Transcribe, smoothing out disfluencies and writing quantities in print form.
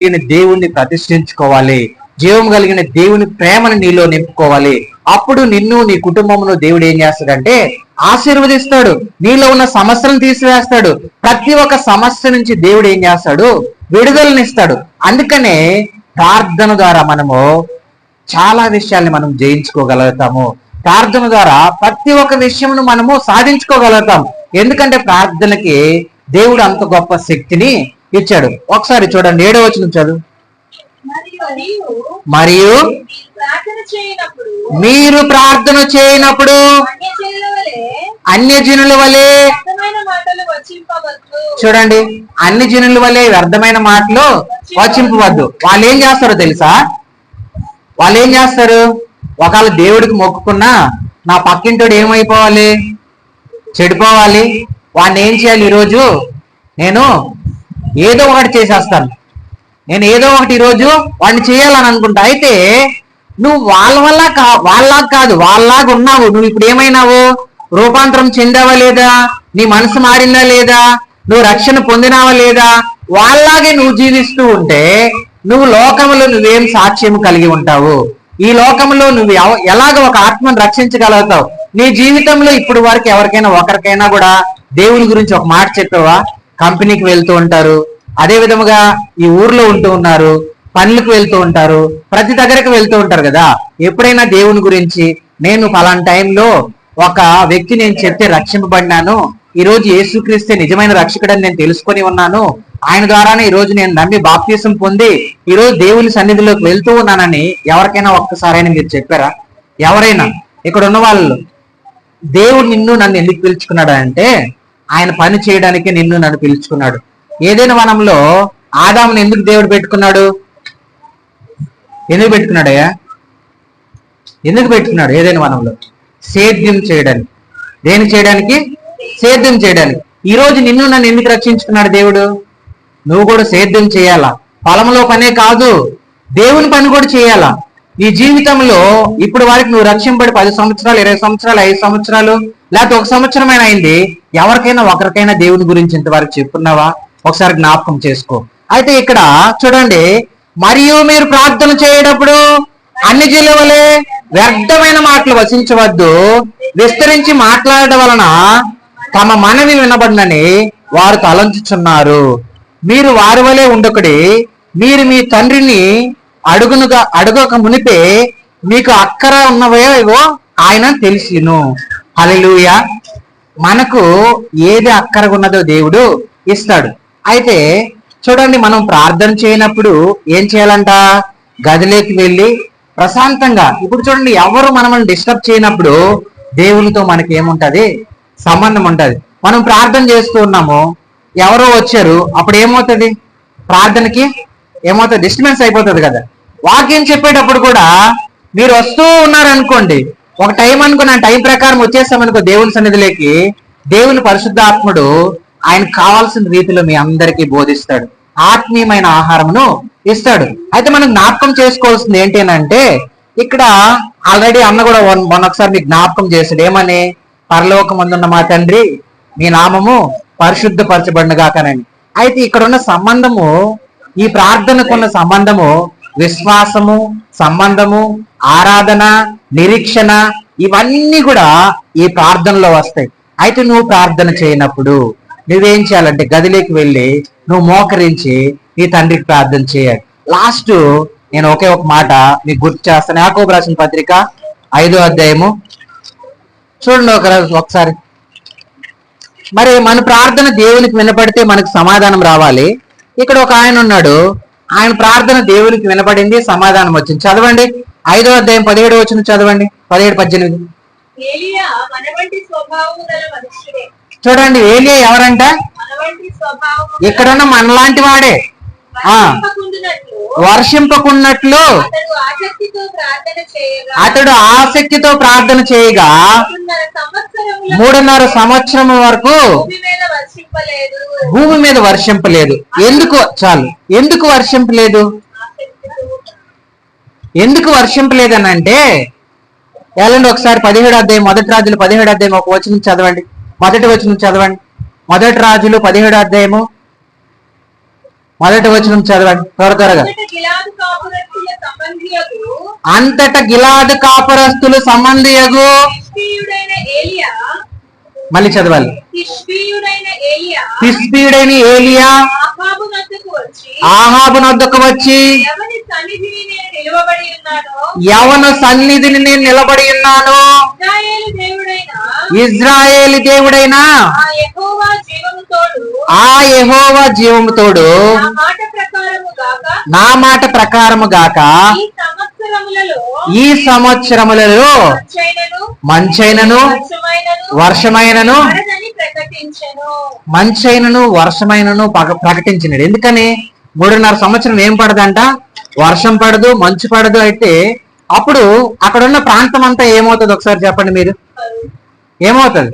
దేవుణ్ణి ప్రతిష్ఠించుకోవాలి. జీవం కలిగిన దేవుని ప్రేమను నీలో నింపుకోవాలి. అప్పుడు నిన్ను, నీ కుటుంబమును దేవుడు ఏం చేస్తాడంటే ఆశీర్వదిస్తాడు. నీలో ఉన్న సమస్యలను తీసివేస్తాడు. ప్రతి ఒక్క సమస్య నుంచి దేవుడు ఏం చేస్తాడు? విడుదలనిస్తాడు. అందుకనే ప్రార్థన ద్వారా మనము చాలా విషయాల్ని మనం జయించుకోగలుగుతాము. ప్రార్థన ద్వారా ప్రతి ఒక్క విషయమును మనము సాధించుకోగలుగుతాం. ఎందుకంటే ప్రార్థనకి దేవుడు అంత గొప్ప శక్తిని ఇచ్చాడు. ఒకసారి చూడండి 7వ వచనం చదువు. మరియు మీరు ప్రార్థన చేయనప్పుడు అన్యజనుల వలె, చూడండి, అన్ని జనుల వలె వ్యర్థమైన మాటలు వచింపవద్దు. వాళ్ళు ఏం చేస్తారో తెలుసా? వాళ్ళు ఏం చేస్తారు? ఒకవేళ దేవుడికి మొక్కుకున్నా నా పక్కింటోడు ఏమైపోవాలి? చెడిపోవాలి. వాడిని ఏం చేయాలి? ఈరోజు నేను ఏదో ఒకటి చేసేస్తాను, నేను ఏదో ఒకటి ఈరోజు వాడిని చేయాలని అనుకుంటా. అయితే నువ్వు వాళ్ళలాగా కాదు, వాళ్ళలాగా ఉన్నావు. నువ్వు ఇప్పుడు ఏమైనావు? రూపాంతరం చెందావా లేదా? నీ మనసు మారిందా లేదా? నువ్వు రక్షణ పొందినావా లేదా? వాళ్ళలాగే నువ్వు జీవిస్తూ ఉంటే నువ్వు లోకంలో నువ్వేం సాక్ష్యం కలిగి ఉంటావు? ఈ లోకంలో నువ్వు ఎలాగ ఒక ఆత్మను రక్షించగలుగుతావు? నీ జీవితంలో ఇప్పుడు వరకు ఎవరికైనా ఒకరికైనా కూడా దేవుని గురించి ఒక మాట చెప్పావా? కంపెనీకి వెళ్తూ ఉంటారు, అదే విధముగా ఈ ఊర్లో ఉంటూ ఉన్నారు, పనులకు వెళ్తూ ఉంటారు, ప్రతి దగ్గరకు వెళ్తూ ఉంటారు కదా. ఎప్పుడైనా దేవుని గురించి నేను పలానా టైంలో ఒక వ్యక్తి నేను చెప్తే రక్షింపబడినాను, ఈ రోజు యేసుక్రీస్తే నిజమైన రక్షకుడని నేను తెలుసుకొని ఉన్నాను, ఆయన ద్వారానే ఈ రోజు నేను నమ్మి బాప్తీసం పొంది ఈ రోజు దేవుని సన్నిధిలోకి వెళ్తూ ఉన్నానని ఎవరికైనా ఒక్కసారైనా మీరు చెప్పారా? ఎవరైనా ఇక్కడ ఉన్న వాళ్ళు, దేవుడు నిన్ను నన్ను ఎందుకు పిలుచుకున్నాడు అంటే ఆయన పని చేయడానికి నిన్ను నన్ను పిలుచుకున్నాడు. ఏదైనా వనంలో ఆదామును ఎందుకు దేవుడు పెట్టుకున్నాడు? ఎందుకు పెట్టుకున్నాడయ్యా? ఎందుకు పెట్టుకున్నాడు? ఏదైనా వనంలో సేద్యం చేయడానికి. దేని చేయడానికి? సేద్యం చేయడానికి. ఈ రోజు నిన్ను నన్ను ఎందుకు రక్షించుకున్నాడు దేవుడు? నువ్వు కూడా సేద్యం చేయాలా. పొలంలో పనే కాదు, దేవుని పని కూడా చేయాలా. నీ జీవితంలో ఇప్పుడు వరకు నువ్వు రక్షింపబడి 10 సంవత్సరాలు, 20 సంవత్సరాలు, 5 సంవత్సరాలు, లేకపోతే 1 సంవత్సరమైనా అయింది. ఎవరికైనా ఒకరికైనా దేవుని గురించి ఇంతవరకు చెప్పుకున్నావా? ఒకసారి జ్ఞాపకం చేసుకో. అయితే ఇక్కడ చూడండి, మరియు మీరు ప్రార్థన చేయటప్పుడు అన్ని జిల్లా వలె వ్యర్థమైన మాటలు వసించవద్దు, విస్తరించి మాట్లాడడం వలన తమ మనవి వినబడినని వారు తలంచుచున్నారు. మీరు వారి వలె ఉండకుడి. మీరు మీ తండ్రిని అడుగక మునిపే మీకు అక్కర ఉన్నవేవో ఆయన తెలిసిను. హల్లెలూయా. మనకు ఏది అక్కరగా ఉన్నదో దేవుడు ఇస్తాడు. అయితే చూడండి, మనం ప్రార్థన చేయనప్పుడు ఏం చేయాలంట? గదిలోకి వెళ్ళి ప్రశాంతంగా. ఇప్పుడు చూడండి, ఎవరు మనల్ని డిస్టర్బ్ చేయనప్పుడు దేవునితో మనకి ఏముంటది? సంబంధం ఉంటది. మనం ప్రార్థన చేస్తూ ఉన్నాము, ఎవరో వచ్చారు, అప్పుడు ఏమవుతుంది? ప్రార్థనకి ఏమవుతుంది? డిస్టర్బెన్స్ అయిపోతుంది కదా. వాక్యం చెప్పేటప్పుడు కూడా మీరు వస్తూ ఉన్నారనుకోండి, ఒక టైం అనుకున్న టైం ప్రకారం వచ్చేస్తామనుకో దేవుని సన్నిధిలోకి, దేవుని పరిశుద్ధాత్ముడు ఆయనకు కావాల్సిన రీతిలో మీ అందరికీ బోధిస్తాడు, ఆత్మీయమైన ఆహారమును ఇస్తాడు. అయితే మనం జ్ఞాపకం చేసుకోవాల్సింది ఏంటంటే, ఇక్కడ ఆల్రెడీ అన్న కూడా మొన్నొకసారి మీకు జ్ఞాపకం చేశాడు. ఏమని? పరలోకమందున్న మా తండ్రి మీ నామము పరిశుద్ధపరచబడినగాకనని. అయితే ఇక్కడ ఉన్న సంబంధము, ఈ ప్రార్థనకున్న సంబంధము విశ్వాసము, సంబంధము, ఆరాధన, నిరీక్షణ, ఇవన్నీ కూడా ఈ ప్రార్థనలో వస్తాయి. అయితే నువ్వు ప్రార్థన చేయనప్పుడు నువ్వేం చేయాలంటే గదిలోకి వెళ్ళి నువ్వు మోకరించి నీ తండ్రికి ప్రార్థన చేయాలి. లాస్ట్ నేను ఒకే ఒక మాట మీకు గుర్తు చేస్తాను. యాకోబు రాసిన పత్రిక 5వ అధ్యాయము చూడండి ఒకసారి. మరి మన ప్రార్థన దేవునికి వినపడితే మనకు సమాధానం రావాలి. ఇక్కడ ఒక ఆయన ఉన్నాడు, ఆయన ప్రార్థన దేవునికి వినపడింది, సమాధానం వచ్చింది. చదవండి 5వ అధ్యాయం 17వ వచనం చదవండి. 17-18. చూడండి, ఏలియా ఎవరంట? ఇక్కడున్న మనలాంటి వాడే. వర్షింపకున్నట్లు అతడు ఆసక్తితో ప్రార్థన చేయగా 3.5 సంవత్సరం వరకు భూమి మీద వర్షింపలేదు. ఎందుకు? చాలు. ఎందుకు వర్షింపలేదు? ఎందుకు వర్షింపలేదని అంటే, వెళ్ళండి ఒకసారి 17వ అధ్యాయం, మొదటి రాజులు 17వ అధ్యాయం ఒక వచనం చదవండి. మొదటి వచనం చదవండి. మొదటి రాజులు 17వ అధ్యాయము మొదటి వచనం చదవండి త్వరగా. అంతట గిలాదు కాపురస్తులు సంబంధియగు మళ్ళీ చదవాలి. తిష్బీయుడైన ఏలియా ఆహాబు నొద్దకు వచ్చి యవన సన్నిధిని నేను నిలబడి ఉన్నాను, ఇజ్రాయేలు దేవుడైన ఆ యెహోవా జీవము తోడు నా మాట ప్రకారము గాక ఈ సంవత్సరములలో మంచైనను వర్షమైనను మంచైనను వర్షమైనను ప్రకటించినాడు. ఎందుకని 3.5 సంవత్సరం ఏం పడదంట, వర్షం పడదు, మంచు పడదు. అయితే అప్పుడు అక్కడున్న ప్రాంతం అంతా ఏమవుతుంది ఒకసారి చెప్పండి మీరు, ఏమవుతుంది?